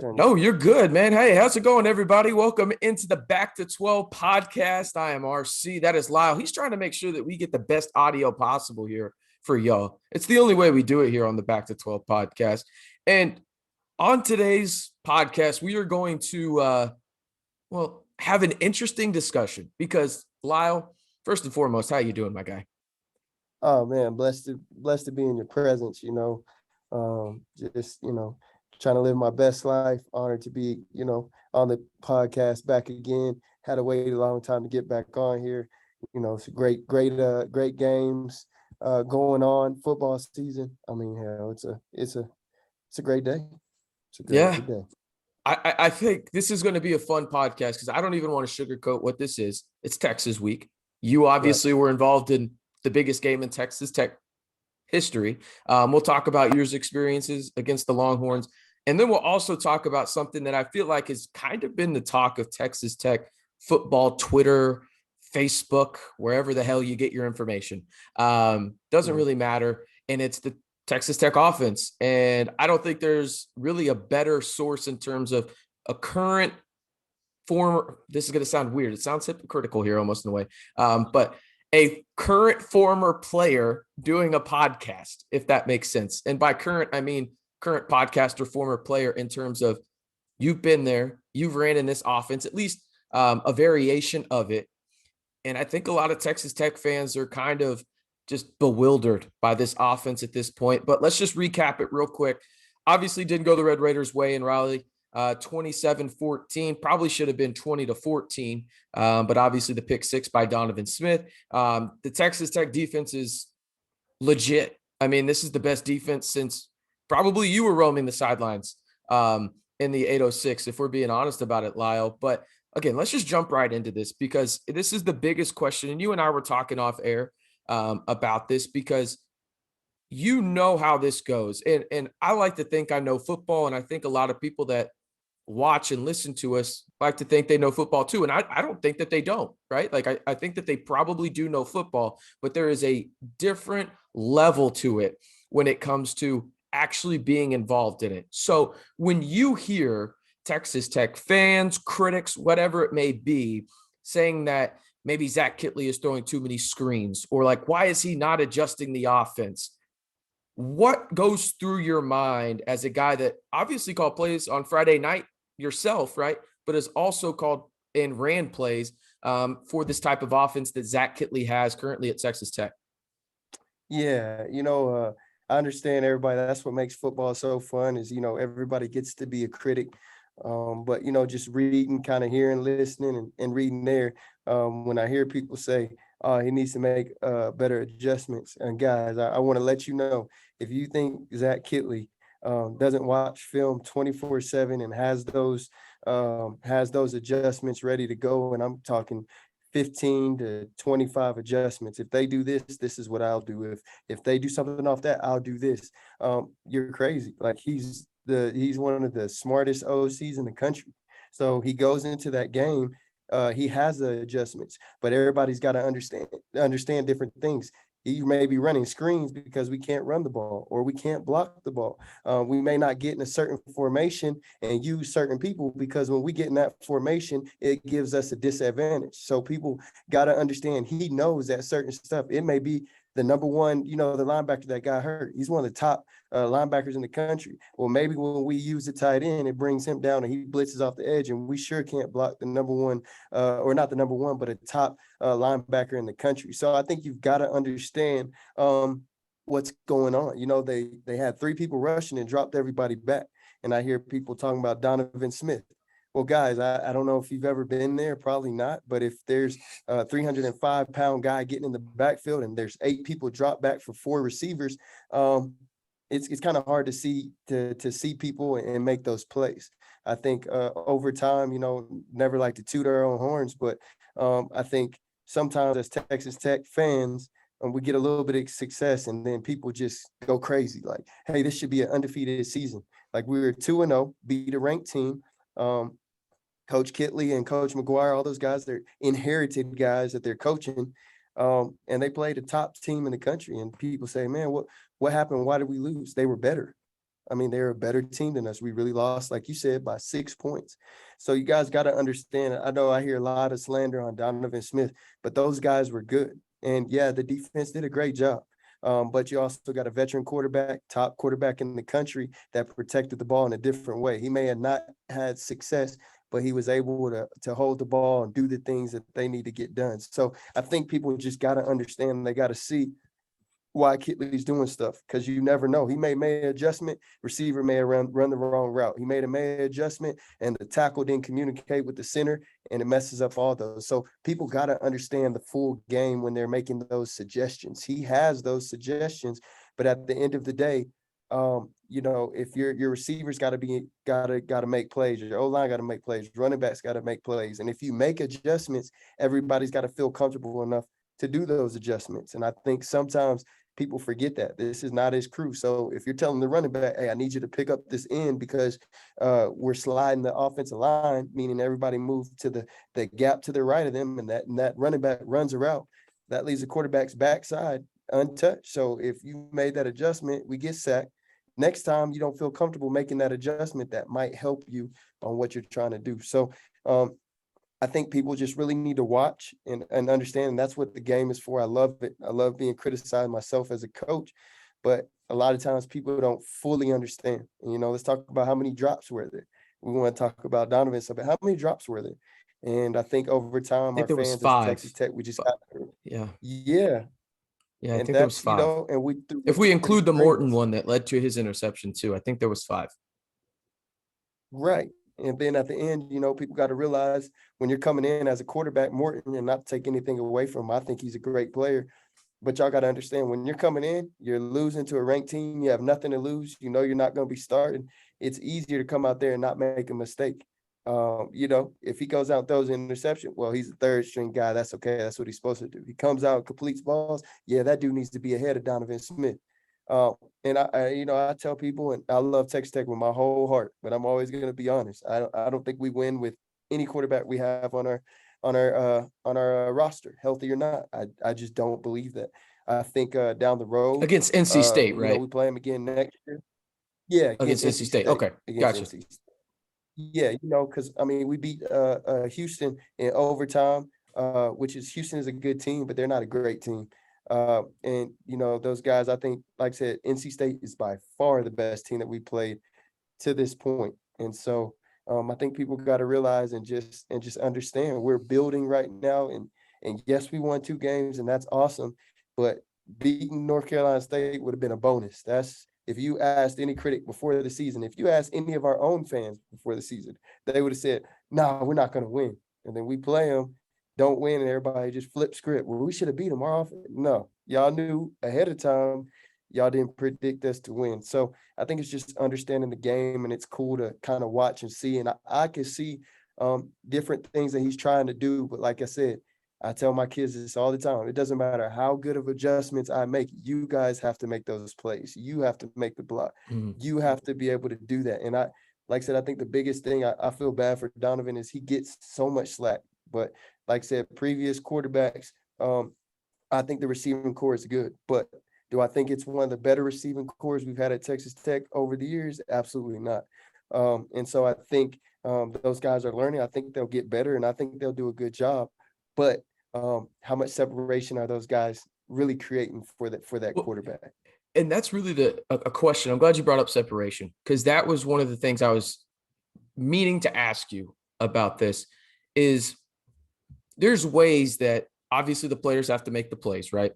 No, you're good, man. Hey, how's it going, everybody? Welcome into the Back to 12 podcast. I am RC. That is Lyle. He's trying to make sure that we get the best audio possible here for y'all. It's the only way we do it here on the Back to 12 podcast. And on today's podcast, we are going to, have an interesting discussion because, Lyle, first and foremost, how you doing, my guy? Oh man, blessed to be in your presence, trying to live my best life. Honored to be, on the podcast back again. Had to wait a long time to get back on here. It's a great games going on. Football season. I mean, hell, it's a great day. It's a great day. I think this is going to be a fun podcast because I don't even want to sugarcoat what this is. It's Texas week. You obviously were involved in the biggest game in Texas Tech history. We'll talk about your experiences against the Longhorns. And then we'll also talk about something that I feel like has kind of been the talk of Texas Tech football, Twitter, Facebook, wherever the hell you get your information. Doesn't really matter. And it's the Texas Tech offense. And I don't think there's really a better source in terms of a current former, this is going to sound weird. It sounds hypocritical here almost in a way. But a current former player doing a podcast, if that makes sense. And by current, I mean current podcast or former player in terms of you've been there, you've ran in this offense, at least a variation of it. And I think a lot of Texas Tech fans are kind of just bewildered by this offense at this point. But let's just recap it real quick. Obviously didn't go the Red Raiders' way in Raleigh. 27-14, probably should have been 20-14. But obviously the pick six by Donovan Smith. The Texas Tech defense is legit. I mean, this is the best defense since probably you were roaming the sidelines in the 806, if we're being honest about it, Lyle. But again, let's just jump right into this because this is the biggest question. And you and I were talking off air about this because you know how this goes. And I like to think I know football. And I think a lot of people that watch and listen to us like to think they know football too. And I don't think that they don't, right? Like I think that they probably do know football, but there is a different level to it when it comes to actually being involved in it. So when you hear Texas Tech fans, critics, whatever it may be, saying that maybe Zach Kittley is throwing too many screens or like, why is he not adjusting the offense? What goes through your mind as a guy that obviously called plays on Friday night yourself, right? But has also called and ran plays for this type of offense that Zach Kittley has currently at Texas Tech? Yeah, I understand everybody. That's what makes football so fun is, everybody gets to be a critic. But, just reading, kind of hearing, listening and reading there, when I hear people say, he needs to make better adjustments. And guys, I want to let you know, if you think Zach Kittley doesn't watch film 24/7 and has those adjustments ready to go, and I'm talking 15 to 25 adjustments. If they do this is what I'll do. If they do something off that, I'll do this. You're crazy. Like he's one of the smartest OCs in the country. So he goes into that game. He has the adjustments, but everybody's got to understand different things. He may be running screens because we can't run the ball or we can't block the ball. We may not get in a certain formation and use certain people because when we get in that formation, it gives us a disadvantage. So people got to understand he knows that certain stuff. It may be the number one, the linebacker that got hurt. He's one of the top linebackers in the country. Well, maybe when we use the tight end, it brings him down and he blitzes off the edge, and we sure can't block the number one, or not the number one, but a top linebacker in the country. So I think you've got to understand what's going on. They had three people rushing and dropped everybody back. And I hear people talking about Donovan Smith. Well, guys, I don't know if you've ever been there, probably not. But if there's a 305-pound guy getting in the backfield and there's 8 people drop back for 4 receivers, it's kind of hard to see people and make those plays. I think over time, never like to toot our own horns, but I think sometimes as Texas Tech fans, we get a little bit of success and then people just go crazy. Like, hey, this should be an undefeated season. Like we were 2-0, beat a ranked team. Coach Kittley and Coach McGuire, all those guys, they're inherited guys that they're coaching. And they played a top team in the country. And people say, man, what happened? Why did we lose? They were better. I mean, they're a better team than us. We really lost, like you said, by 6 points. So you guys got to understand. I know I hear a lot of slander on Donovan Smith, but those guys were good. And yeah, the defense did a great job. But you also got a veteran quarterback, top quarterback in the country that protected the ball in a different way. He may have not had success, but he was able to hold the ball and do the things that they need to get done. So I think people just got to understand, they got to see why Kittley's doing stuff, because you never know. He made an adjustment, receiver may have run the wrong route. He made an adjustment and the tackle didn't communicate with the center and it messes up all those. So people got to understand the full game when they're making those suggestions. He has those suggestions, but at the end of the day, if your receivers got to make plays, your O-line got to make plays, running backs got to make plays. And if you make adjustments, everybody's got to feel comfortable enough to do those adjustments. And I think sometimes people forget that this is not his crew. So if you're telling the running back, hey, I need you to pick up this end because we're sliding the offensive line, meaning everybody move to the gap to the right of them, and that running back runs a route, that leaves the quarterback's backside untouched. So if you made that adjustment, we get sacked. Next time you don't feel comfortable making that adjustment, that might help you on what you're trying to do. So I think people just really need to watch and understand. And that's what the game is for. I love it. I love being criticized myself as a coach, but a lot of times people don't fully understand. And, let's talk about how many drops were there. We want to talk about Donovan, but how many drops were there? And I think over time, our fans at Texas Tech, we just got yeah. Yeah, I and think there was 5. And if we include the Morton one that led to his interception too, I think there was 5. Right. And then at the end, people got to realize when you're coming in as a quarterback, Morton, and not take anything away from him, I think he's a great player. But y'all got to understand, when you're coming in, you're losing to a ranked team. You have nothing to lose. You're not going to be starting. It's easier to come out there and not make a mistake. If he goes out and throws an interception, well, he's a third string guy. That's okay. That's what he's supposed to do. He comes out and completes balls. Yeah, that dude needs to be ahead of Donovan Smith. And I tell people, and I love Texas Tech with my whole heart, but I'm always going to be honest. I don't think we win with any quarterback we have on our roster, healthy or not. I just don't believe that. I think down the road against NC State, right? We play them again next year. Yeah, against NC State. Okay, gotcha. NC State. Yeah, because we beat Houston in overtime, which is Houston is a good team, but they're not a great team. And those guys, I think, like I said, NC State is by far the best team that we played to this point. And so I think people got to realize and just understand we're building right now. And yes, we won 2 games, and that's awesome. But beating North Carolina State would have been a bonus. That's if you asked any critic before the season, if you asked any of our own fans before the season, they would have said, "No, we're not going to win." And then we play them, don't win, and everybody just flip script. Well, we should have beat them more often. No, y'all knew ahead of time. Y'all didn't predict us to win. So I think it's just understanding the game, and it's cool to kind of watch and see. And I can see different things that he's trying to do. But like I said, I tell my kids this all the time. It doesn't matter how good of adjustments I make. You guys have to make those plays. You have to make the block. Mm-hmm. You have to be able to do that. And like I said, I think the biggest thing I feel bad for Donovan is he gets so much slack. But like I said, previous quarterbacks, I think the receiving core is good. But do I think it's one of the better receiving cores we've had at Texas Tech over the years? Absolutely not. And so I think those guys are learning. I think they'll get better, and I think they'll do a good job. But how much separation are those guys really creating for that quarterback? And that's really a question. I'm glad you brought up separation, because that was one of the things I was meaning to ask you about. This is there's ways that obviously the players have to make the plays, right?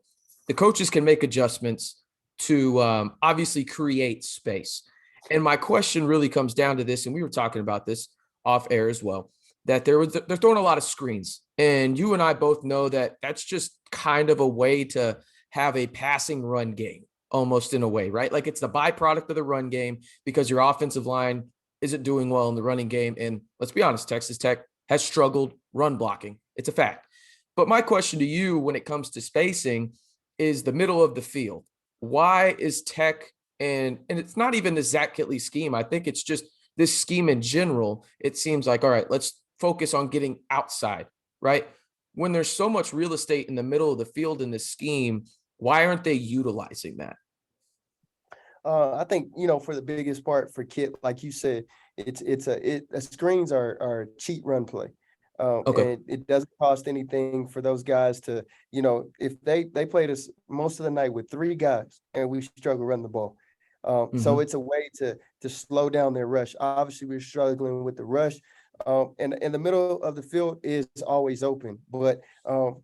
The coaches can make adjustments to obviously create space. And my question really comes down to this, and we were talking about this off air as well, that they're throwing a lot of screens. And you and I both know that that's just kind of a way to have a passing run game, almost in a way, right? Like it's the byproduct of the run game because your offensive line isn't doing well in the running game. And let's be honest, Texas Tech has struggled run blocking. It's a fact. But my question to you when it comes to spacing is the middle of the field. Why is Tech, and it's not even the Zach Kittley scheme, I think it's just this scheme in general, it seems like, all right, let's focus on getting outside, right? When there's so much real estate in the middle of the field in this scheme, why aren't they utilizing that? I think, for the biggest part for Kit, like you said, screens are a cheat run play. Okay. And it doesn't cost anything for those guys to, if they played us most of the night with 3 guys and we struggle to run the ball. So Hmm. it's a way to slow down their rush. Obviously, we're struggling with the rush. And the middle of the field is always open, but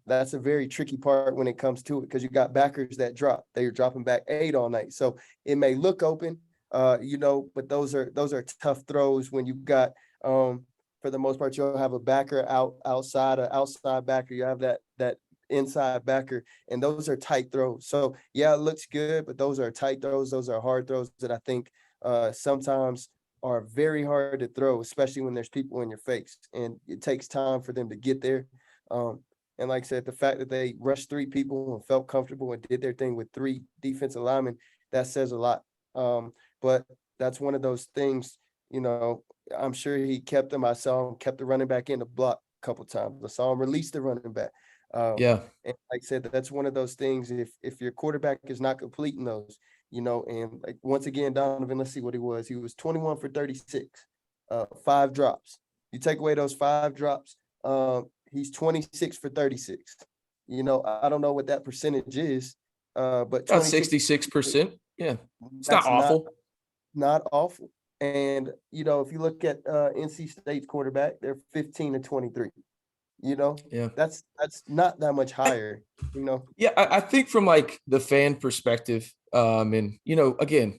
that's a very tricky part when it comes to it, because you got backers that drop. They're dropping back 8 all night, so it may look open, but those are tough throws when you've got, for the most part, you'll have a backer outside, an outside backer. You have that inside backer, and those are tight throws. So yeah, it looks good, but those are tight throws. Those are hard throws that I think sometimes are very hard to throw, especially when there's people in your face, and it takes time for them to get there. And like I said, the fact that they rushed 3 people and felt comfortable and did their thing with 3 defensive linemen, that says a lot. But that's one of those things, I'm sure he kept them. I saw him kept the running back in the block a couple times. I saw him release the running back. Yeah. And like I said, that's one of those things. If your quarterback is not completing those, and like once again, Donovan, let's see what he was. He was 21 for 36, 5 drops. You take away those 5 drops, he's 26 for 36. I don't know what that percentage is, but About 26, 66%. Yeah. It's not that's awful. not awful. And if you look at NC State's quarterback, they're 15 and 23. Yeah. That's not that much higher. Yeah. I think from like the fan perspective, and again,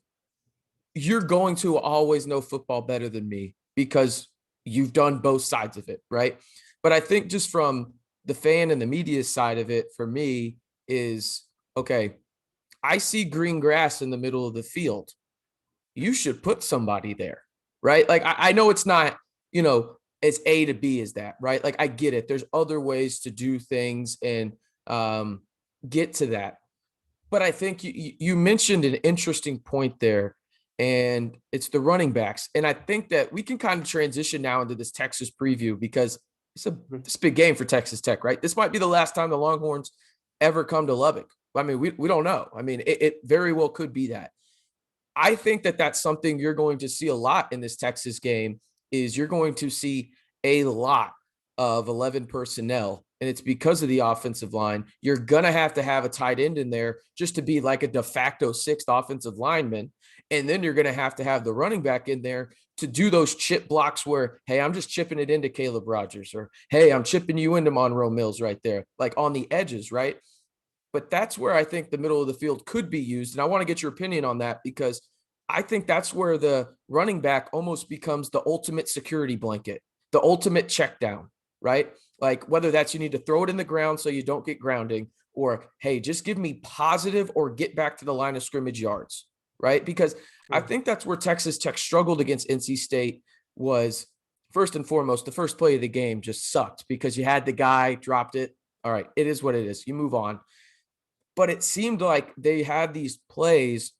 you're going to always know football better than me because you've done both sides of it, right? But I think just from the fan and the media side of it, for me, is okay, I see green grass in the middle of the field. You should put somebody there, right? Like, I know it's not, as A to B as that, right? Like, I get it. There's other ways to do things and get to that. But I think you mentioned an interesting point there, and it's the running backs. And I think that we can kind of transition now into this Texas preview because it's a big game for Texas Tech, right? This might be the last time the Longhorns ever come to Lubbock. I mean, we don't know. I mean, it very well could be that. I think that that's something you're going to see a lot in this Texas game is you're going to see a lot of 11 personnel, and it's because of the offensive line. You're going to have a tight end in there just to be like a de facto 6th offensive lineman, and then you're going to have the running back in there to do those chip blocks where, hey, I'm just chipping it into Caleb Rogers, or hey, I'm chipping you into Monroe Mills right there, like on the edges, right? But that's where I think the middle of the field could be used. And I want to get your opinion on that because I think that's where the running back almost becomes the ultimate security blanket, the ultimate check down, right? Like whether that's you need to throw it in the ground so you don't get grounding, or hey, just give me positive or get back to the line of scrimmage yards, right? Because I think that's where Texas Tech struggled against NC State was first and foremost, the first play of the game just sucked because you had the guy dropped it. All right, it is what it is. You move on. But it seemed like they had these plays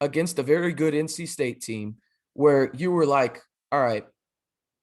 against a very good NC State team where you were like, all right,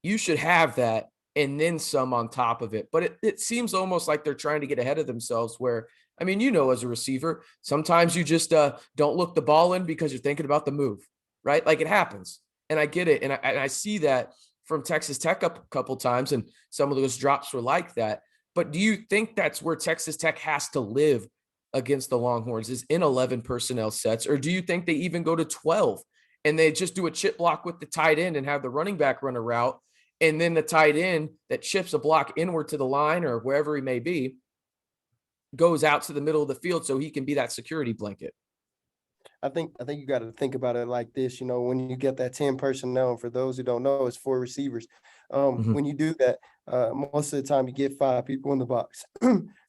you should have that and then some on top of it. But it seems almost like they're trying to get ahead of themselves where, I mean, as a receiver, sometimes you just don't look the ball in because you're thinking about the move, right? Like it happens. And I get it. And I see that from Texas Tech a couple times, and some of those drops were like that. But do you think that's where Texas Tech has to live against the Longhorns is in 11 personnel sets? Or do you think they even go to 12 and they just do a chip block with the tight end and have the running back run a route? And then the tight end that chips a block inward to the line or wherever he may be goes out to the middle of the field so he can be that security blanket. I think you got to think about it like this. When you get that 10 personnel, and for those who don't know, it's 4 receivers. Mm-hmm. When you do that, most of the time you get 5 people in the box,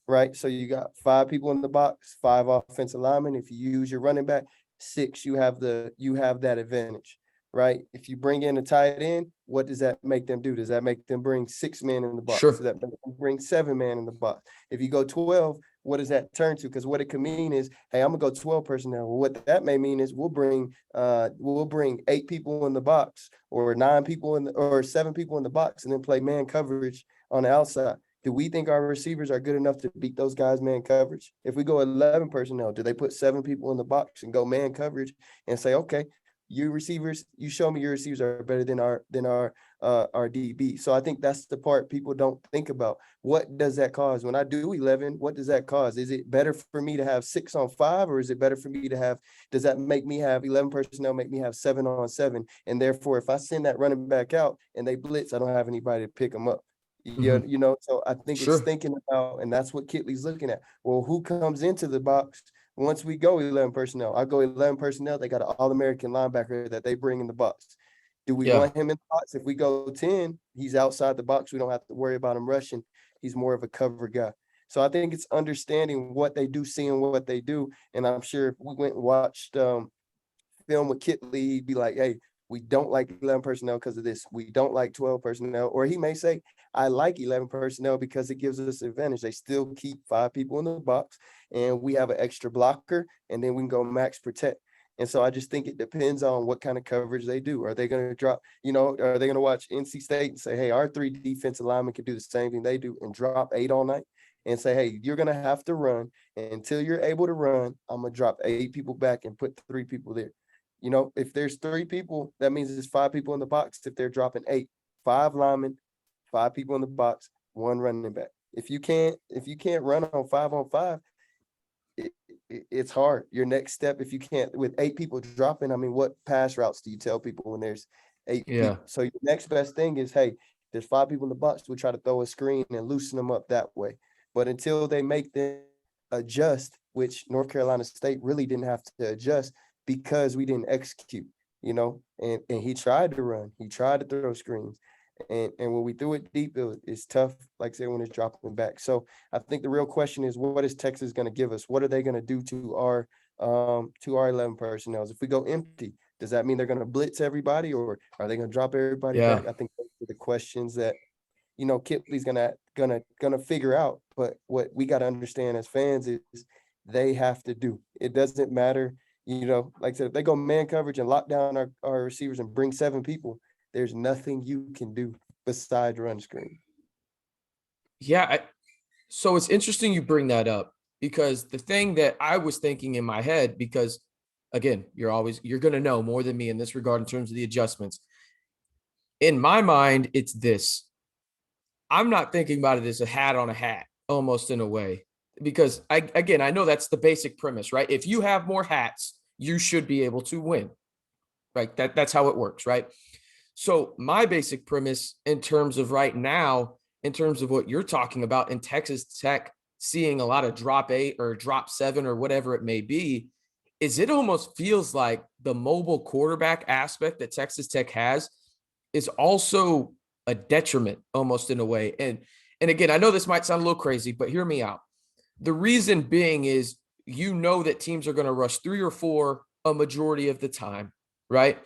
right? So you got 5 people in the box, 5 offensive linemen. If you use your running back, 6, you have that advantage, right? If you bring in a tight end, what does that make them do? Does that make them bring 6 men in the box? Sure. Does that make them bring 7 men in the box? If you go 12, what does that turn to? Because what it could mean is, hey, I'm gonna go 12 personnel. Well, what that may mean is we'll bring 8 people in the box, or 9 people or 7 people in the box, and then play man coverage on the outside. Do we think our receivers are good enough to beat those guys man coverage? If we go 11 personnel, do they put 7 people in the box and go man coverage and say, okay, you receivers, you show me your receivers are better than our DB. So I think that's the part people don't think about. What does that cause? When I do 11, what does that cause? Is it better for me to have 6 on 5, or is it better for me to have, does that make me have 11 personnel, make me have 7 on 7? And therefore, if I send that running back out and they blitz, I don't have anybody to pick them up. Yeah, so I think it's Sure. thinking about, and that's what Kittley's looking at. Well, who comes into the box once we go 11 personnel? I go 11 personnel. They got an All-American linebacker that they bring in the box. Do we Yeah. want him in the box? If we go 10, he's outside the box. We don't have to worry about him rushing. He's more of a cover guy. So I think it's understanding what they do, seeing what they do. And I'm sure if we went and watched film with Kittley, he'd be like, hey, we don't like 11 personnel because of this. We don't like 12 personnel. Or he may say, I like 11 personnel because it gives us advantage. They still keep 5 people in the box, and we have an extra blocker, and then we can go max protect. And so I just think it depends on what kind of coverage they do. Are they going to drop, are they going to watch NC State and say, hey, our 3 defensive linemen can do the same thing they do and drop 8 all night and say, hey, you're going to have to run. And until you're able to run, I'm going to drop 8 people back and put 3 people there. If there's 3 people, that means there's 5 people in the box. If they're dropping 8, 5 linemen, 5 people in the box, 1 running back. If you can't run on 5-on-5, it's hard. Your next step, if you can't, with 8 people dropping, I mean, what pass routes do you tell people when there's 8 people? So your next best thing is, hey, there's 5 people in the box. We try to throw a screen and loosen them up that way. But until they make them adjust, which North Carolina State really didn't have to adjust because we didn't execute, and he tried to run, he tried to throw screens. And when we threw it deep, it's tough, like I said, when it's dropping back. So I think the real question is, what is Texas going to give us? What are they going to do to our 11 personnel? If we go empty, does that mean they're going to blitz everybody, or are they going to drop everybody back? I think those are the questions that Kipley's gonna figure out. But what we got to understand as fans is they have to do. It doesn't matter, like I said, if they go man coverage and lock down our receivers and bring 7 people, there's nothing you can do besides run screen. Yeah. So it's interesting you bring that up, because the thing that I was thinking in my head, because again, you're going to know more than me in this regard in terms of the adjustments. In my mind, it's this. I'm not thinking about it as a hat on a hat, almost in a way, because I know that's the basic premise, right? If you have more hats, you should be able to win, right? That's how it works, right? So my basic premise in terms of right now, in terms of what you're talking about in Texas Tech, seeing a lot of drop 8 or drop 7 or whatever it may be, is it almost feels like the mobile quarterback aspect that Texas Tech has is also a detriment almost in a way. And again, I know this might sound a little crazy, but hear me out. The reason being is, that teams are going to rush 3 or 4 a majority of the time, right?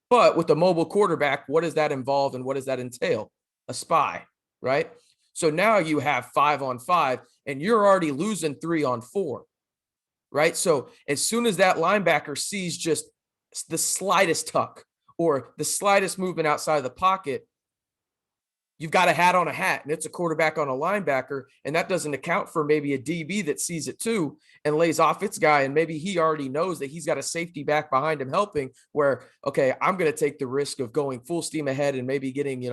But with a mobile quarterback, what does that involve and what does that entail? A spy, right? So now you have 5-on-5 and you're already losing 3-on-4, right? So as soon as that linebacker sees just the slightest tuck or the slightest movement outside of the pocket, you've got a hat on a hat, and it's a quarterback on a linebacker, and that doesn't account for maybe a DB that sees it too and lays off its guy, and maybe he already knows that he's got a safety back behind him helping, where, okay, I'm going to take the risk of going full steam ahead and maybe getting,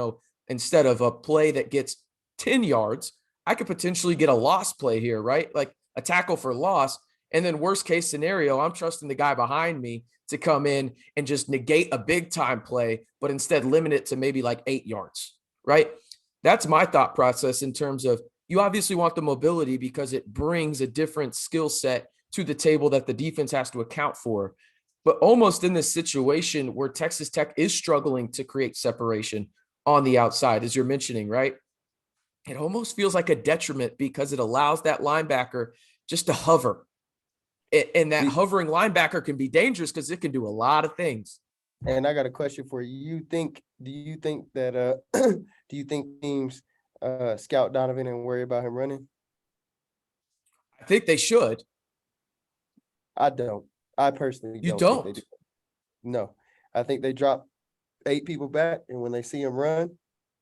instead of a play that gets 10 yards, I could potentially get a loss play here, right? Like a tackle for loss. And then worst case scenario, I'm trusting the guy behind me to come in and just negate a big time play, but instead limit it to maybe like 8 yards. Right? That's my thought process in terms of, you obviously want the mobility because it brings a different skill set to the table that the defense has to account for. But almost in this situation where Texas Tech is struggling to create separation on the outside, as you're mentioning, right? It almost feels like a detriment because it allows that linebacker just to hover. And that hovering linebacker can be dangerous because it can do a lot of things. And I got a question for you. Do you think that do you think teams scout Donovan and worry about him running? I think they should. I don't. I personally You don't think they don't? do. No. I think they drop 8 people back, and when they see him run,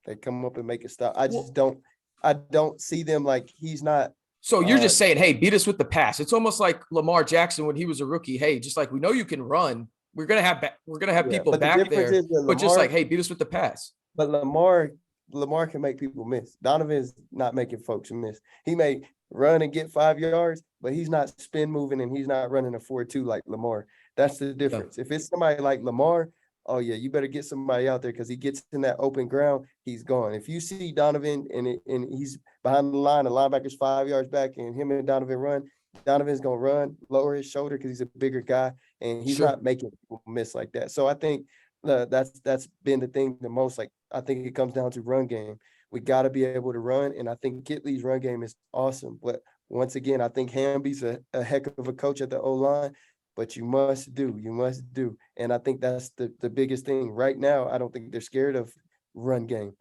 they come up and make a stop. I just don't. I don't see them like he's not. So you're just saying, hey, beat us with the pass. It's almost like Lamar Jackson when he was a rookie. Hey, just like we know you can run, we're gonna have people But the back difference there, is with but just Lamar, like, hey, beat us with the pass. but Lamar can make people miss. Donovan's not making folks miss. He may run and get 5 yards, but he's not spin moving and he's not running a 4-2 like Lamar. That's the difference. If it's somebody like Lamar, oh yeah, you better get somebody out there because he gets in that open ground, he's gone. If you see Donovan and he's behind the line, the linebacker's 5 yards back, and him and Donovan run, Donovan's gonna run, lower his shoulder because he's a bigger guy, and he's not making people miss like that. So I think that's been the thing the most. Like I think it comes down to run game. We got to be able to run, and I think Kittley's run game is awesome. But once again, I think Hamby's a heck of a coach at the O-line. But you must do. And I think that's the biggest thing right now. I don't think they're scared of run game.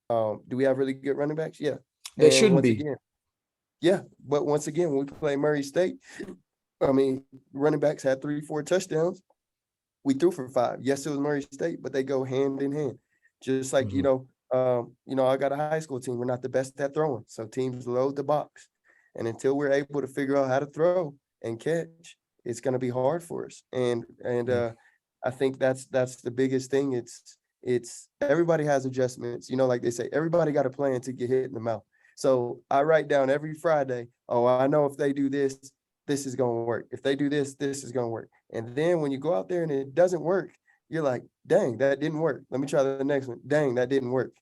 Do we have really good running backs? Yeah. They shouldn't be. Again, yeah. But once again, when we play Murray State, I mean, running backs had 3-4 touchdowns. We threw for 5. Yes, it was Murray State, but they go hand in hand. Just like, I got a high school team. We're not the best at throwing. So teams load the box. And until we're able to figure out how to throw and catch, it's going to be hard for us. And I think that's the biggest thing. It's everybody has adjustments, like they say, everybody got a plan to get hit in the mouth. So I write down every Friday, I know if they do this, this is going to work. If they do this, this is going to work. And then when you go out there and it doesn't work, you're like, dang, that didn't work. Let me try the next one. Dang, that didn't work.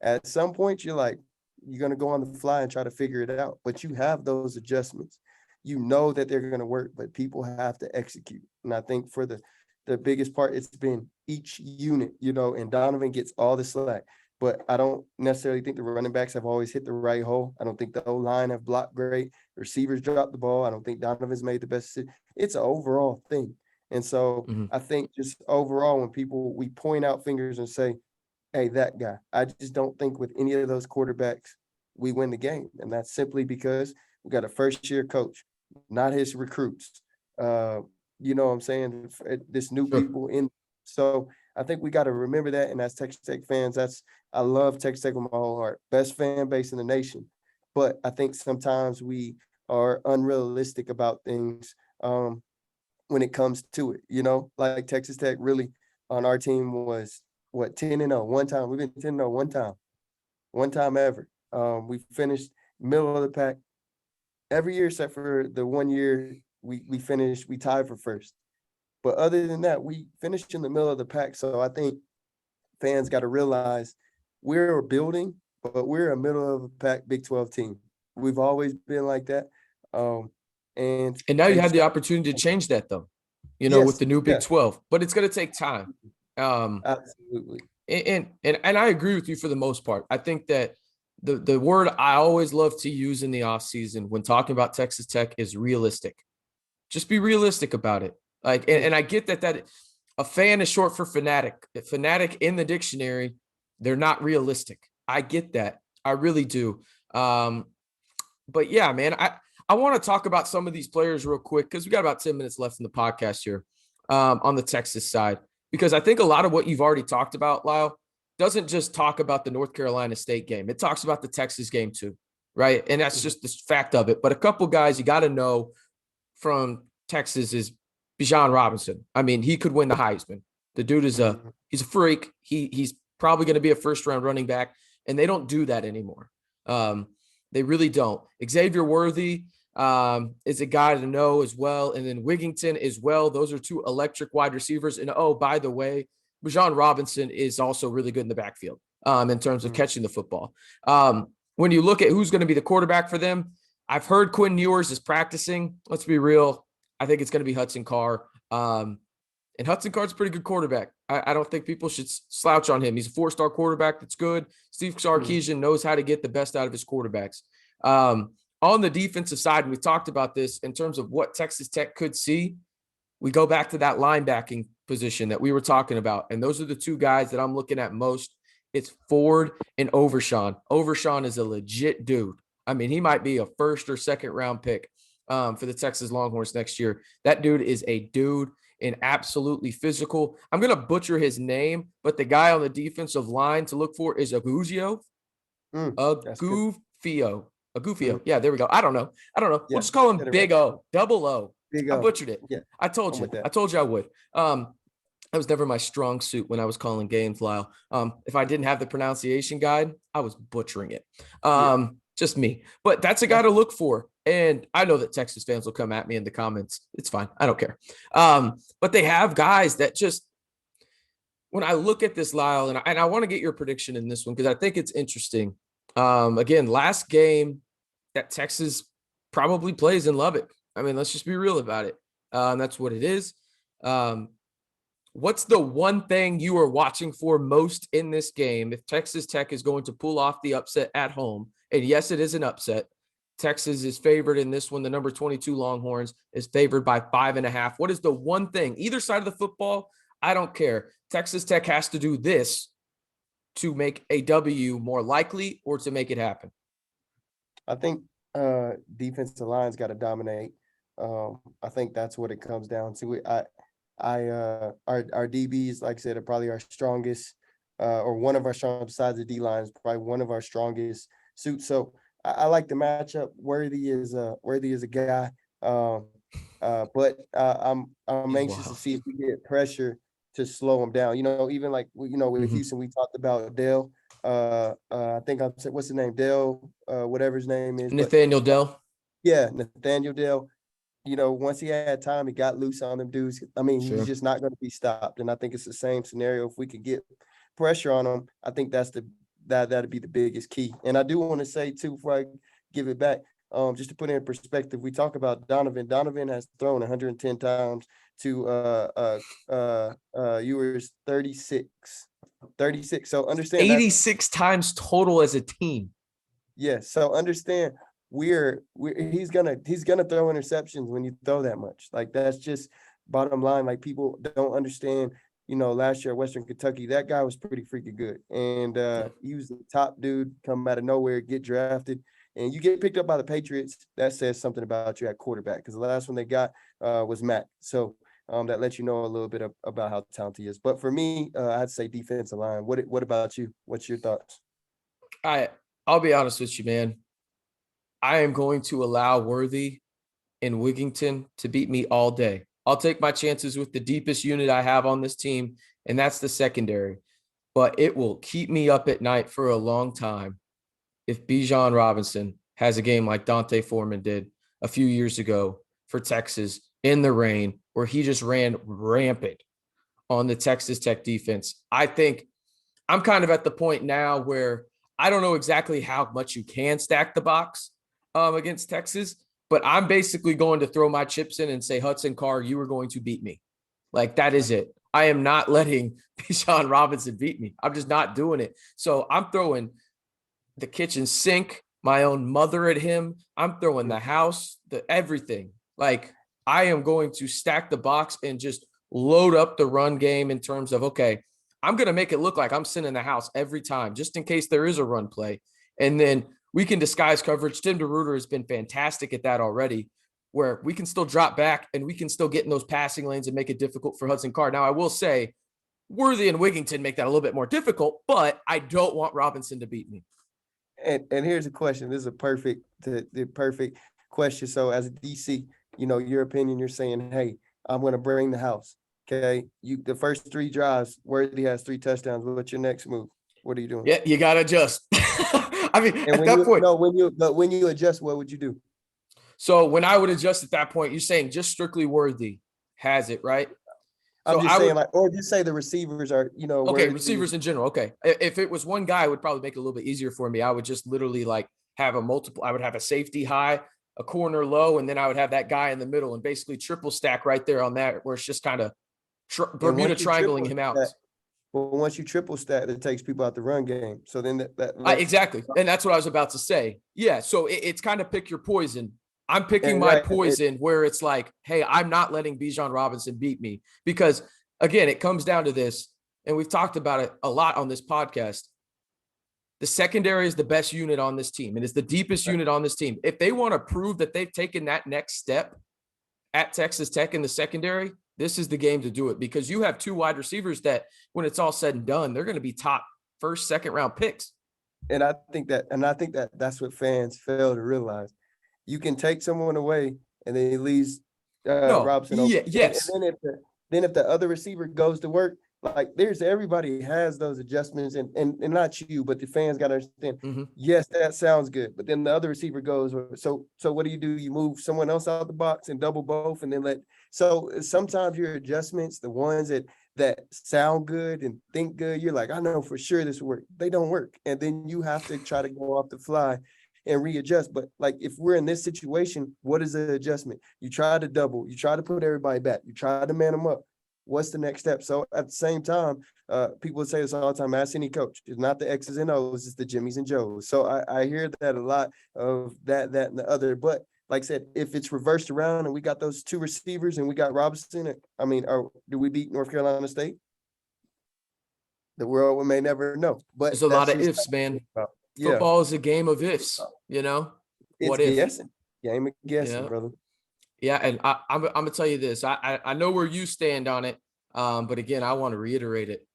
At some point, you're going to go on the fly and try to figure it out. But you have those adjustments. You know that they're going to work, but people have to execute. And I think for the biggest part, it's been each unit, and Donovan gets all the slack. But I don't necessarily think the running backs have always hit the right hole. I don't think the O-line have blocked great. The receivers dropped the ball. I don't think Donovan's made the best decision. It's an overall thing. And so I think just overall, when we point out fingers and say, hey, that guy, I just don't think with any of those quarterbacks, we win the game. And that's simply because we got a first-year coach, not his recruits. You know what I'm saying? This new people in. So I think we got to remember that. And as Texas Tech fans, I love Texas Tech with my whole heart. Best fan base in the nation. But I think sometimes we are unrealistic about things when it comes to it. Like Texas Tech really on our team was 10-0 one time. We've been 10-0 one time ever. We finished middle of the pack every year except for the 1 year we tied for first. But other than that, we finished in the middle of the pack. So I think fans got to realize we're building, but we're a middle of the pack Big 12 team. We've always been like that. And now you have the opportunity to change that, though, with the new Big 12. But it's going to take time. Absolutely. And I agree with you for the most part. I think that the word I always love to use in the offseason when talking about Texas Tech is realistic. Just be realistic about it. And I get that a fan is short for fanatic. Fanatic in the dictionary, they're not realistic. I get that. I really do. But yeah, man, I want to talk about some of these players real quick because we got about 10 minutes left in the podcast here on the Texas side. Because I think a lot of what you've already talked about, Lyle, doesn't just talk about the North Carolina State game. It talks about the Texas game too, right? And that's just the fact of it. But a couple guys you got to know from Texas is Bijan Robinson. I mean, he could win the Heisman. The dude is he's a freak. He's probably going to be a first-round running back, and they don't do that anymore. They really don't. Xavier Worthy is a guy to know as well, and then Wigington as well. Those are two electric wide receivers. And by the way, Bijan Robinson is also really good in the backfield in terms of catching the football. When you look at who's going to be the quarterback for them, I've heard Quinn Ewers is practicing. Let's be real. I think it's going to be Hudson Carr. And Hudson Card's a pretty good quarterback. I don't think people should slouch on him. He's a 4-star quarterback that's good. Steve Sarkisian knows how to get the best out of his quarterbacks. On the defensive side, and we talked about this in terms of what Texas Tech could see, we go back to that linebacking position that we were talking about. And those are the two guys that I'm looking at most. It's Ford and Overshawn. Overshawn is a legit dude. I mean, he might be a first or second round pick for the Texas Longhorns next year. That dude is a dude and absolutely physical. I'm going to butcher his name, but the guy on the defensive line to look for is Aguzio. a goofy O. Yeah, there we go. I don't know. Yeah, We'll just call him Big O, double O. Big I O. butchered it. Yeah, I told I'm you. with that. I told you I would. That was never my strong suit when I was calling games, Lyle. If I didn't have the pronunciation guide, I was butchering it. Just me. But that's a guy to look for. And I know that Texas fans will come at me in the comments. It's fine. I don't care. But they have guys that just, when I look at this, Lyle, and I want to get your prediction in this one because I think it's interesting. Again, last game that Texas probably plays in Lubbock. I mean, let's just be real about it. That's what it is. What's the one thing you are watching for most in this game if Texas Tech is going to pull off the upset at home? And yes, it is an upset. Texas is favored in this one. The number 22 Longhorns is favored by 5.5. What is the one thing, either side of the football? I don't care. Texas Tech has to do this to make a W more likely or to make it happen. I think defensive line's got to dominate. I think that's what it comes down to. Our DBs, like I said, are probably our strongest, or one of our strongest, besides the D line, is probably one of our strongest suits. So I like the matchup. Worthy is a guy, but I'm anxious to see if we get pressure to slow him down. Even like with Houston, we talked about Dell. I think I said, what's his name? Dell, whatever his name is. Nathaniel Dell. Yeah, Nathaniel Dell. Once he had time, he got loose on them dudes. I mean, Sure. He's just not going to be stopped. And I think it's the same scenario. If we could get pressure on him, I think that'd be the biggest key. And I do want to say too, before I give it back, just to put it in perspective, we talk about Donovan. Donovan has thrown 110 times to Ewers 36. So understand 86 times total as a team. Yes. So understand he's gonna throw interceptions when you throw that much. Like, that's just bottom line. Like, people don't understand. Last year at Western Kentucky, that guy was pretty freaking good. And he was the top dude, come out of nowhere, get drafted. And you get picked up by the Patriots, that says something about you at quarterback, because the last one they got was Matt. So that lets you know a little bit about how talented he is. But for me, I'd say defensive line. What about you? What's your thoughts? I'll be honest with you, man. I am going to allow Worthy and Wigington to beat me all day. I'll take my chances with the deepest unit I have on this team, and that's the secondary. But it will keep me up at night for a long time if Bijan Robinson has a game like Dante Foreman did a few years ago for Texas in the rain, where he just ran rampant on the Texas Tech defense. I think I'm kind of at the point now where I don't know exactly how much you can stack the box against Texas, but I'm basically going to throw my chips in and say, Hudson Carr, you are going to beat me. Like, that is it. I am not letting Bijan Robinson beat me. I'm just not doing it. So I'm throwing the kitchen sink, my own mother at him. I'm throwing the house, everything. Like, I am going to stack the box and just load up the run game in terms of, okay, I'm going to make it look like I'm sitting in the house every time, just in case there is a run play. And then we can disguise coverage. Tim DeRuyter has been fantastic at that already, where we can still drop back and we can still get in those passing lanes and make it difficult for Hudson Card. Now, I will say Worthy and Wigington make that a little bit more difficult, but I don't want Robinson to beat me. And here's a question. This is a perfect question. So as a DC, your opinion, you're saying, hey, I'm going to bring the house. Okay. The first 3 drives, Worthy has 3 touchdowns. What's your next move? What are you doing? Yeah, you got to adjust. I mean, and at that point. No, when you adjust, what would you do? So when I would adjust at that point, you're saying just strictly Worthy has it, right? I'm just saying, or just say the receivers are, okay, receivers in general. Okay. If it was one guy, it would probably make it a little bit easier for me. I would just literally have I would have a safety high, a corner low, and then I would have that guy in the middle and basically triple stack right there on that, where it's just kind of Bermuda triangling him out. Well, once you triple stack, that takes people out the run game. So then exactly. And that's what I was about to say. Yeah. So it's kind of pick your poison. I'm picking my poison where it's like, hey, I'm not letting Bijan Robinson beat me, because again, it comes down to this, and we've talked about it a lot on this podcast. The secondary is the best unit on this team, and it's the deepest unit on this team. If they want to prove that they've taken that next step at Texas Tech in the secondary, this is the game to do it, because you have 2 wide receivers that when it's all said and done, they're going to be top 1st, 2nd round picks. And I think that that's what fans fail to realize. You can take someone away and then he leaves No, Robinson open. yeah, yes. And then if the other receiver goes to work, like everybody has those adjustments and not you, but the fans got to understand. Mhm. Yes, that sounds good, but then the other receiver goes. So what do? You move someone else out the box and double both, and then let. So sometimes your adjustments, the ones that sound good and think good, you're like, I know for sure this will work. They don't work, and then you have to try to go off the fly and readjust. But like if we're in this situation, what is the adjustment? You try to double, you try to put everybody back, you try to man them up. What's the next step? So at the same time, people say this all the time, ask any coach. It's not the X's and O's, it's the Jimmys and Joes. So I hear that a lot of that and the other. But like I said, if it's reversed around and we got those two receivers and we got Robinson, I mean, do we beat North Carolina State? The world may never know. But There's a lot of ifs, man. Yeah. Football is a game of ifs, you know? What It's if? guessing. Game of guessing, Yeah. brother. Yeah, and I'm gonna tell you this. I know where you stand on it, but again, I want to reiterate it.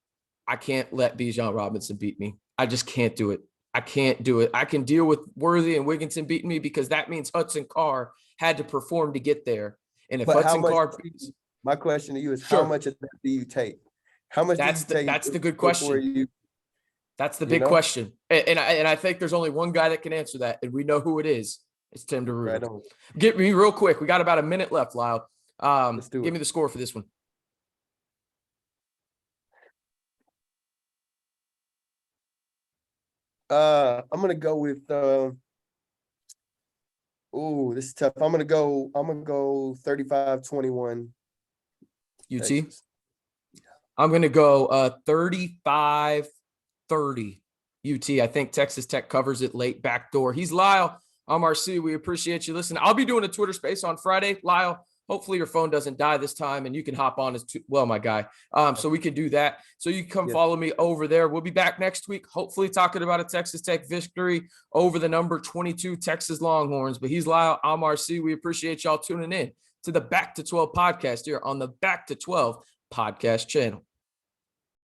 I can't let Bijan Robinson beat me. I just can't do it. I can't do it. I can deal with Worthy and Wigginton beating me because that means Hudson Carr had to perform to get there. And if But Hudson Carr, my question to you is, sure, how much of that do you take? How much do you take? That's the good question. That's the big question. And I think there's only one guy that can answer that, and we know who it is. It's Tim DeRue. Right on. Get me real quick. We got about a minute left, Lyle. Let's do it. Give me the score for this one. I'm gonna go with this is tough. I'm gonna go 35-21. UT. Texas. I'm gonna go 35-30 UT. I think Texas Tech covers it late backdoor. He's Lyle. I'm RC. We appreciate you listening. I'll be doing a Twitter space on Friday. Lyle, hopefully your phone doesn't die this time and you can hop on as well, my guy. So we can do that. So you can come follow me over there. We'll be back next week, hopefully talking about a Texas Tech victory over the number 22 Texas Longhorns. But he's Lyle. I'm RC. We appreciate y'all tuning in to the Back to 12 podcast here on the Back to 12 podcast channel.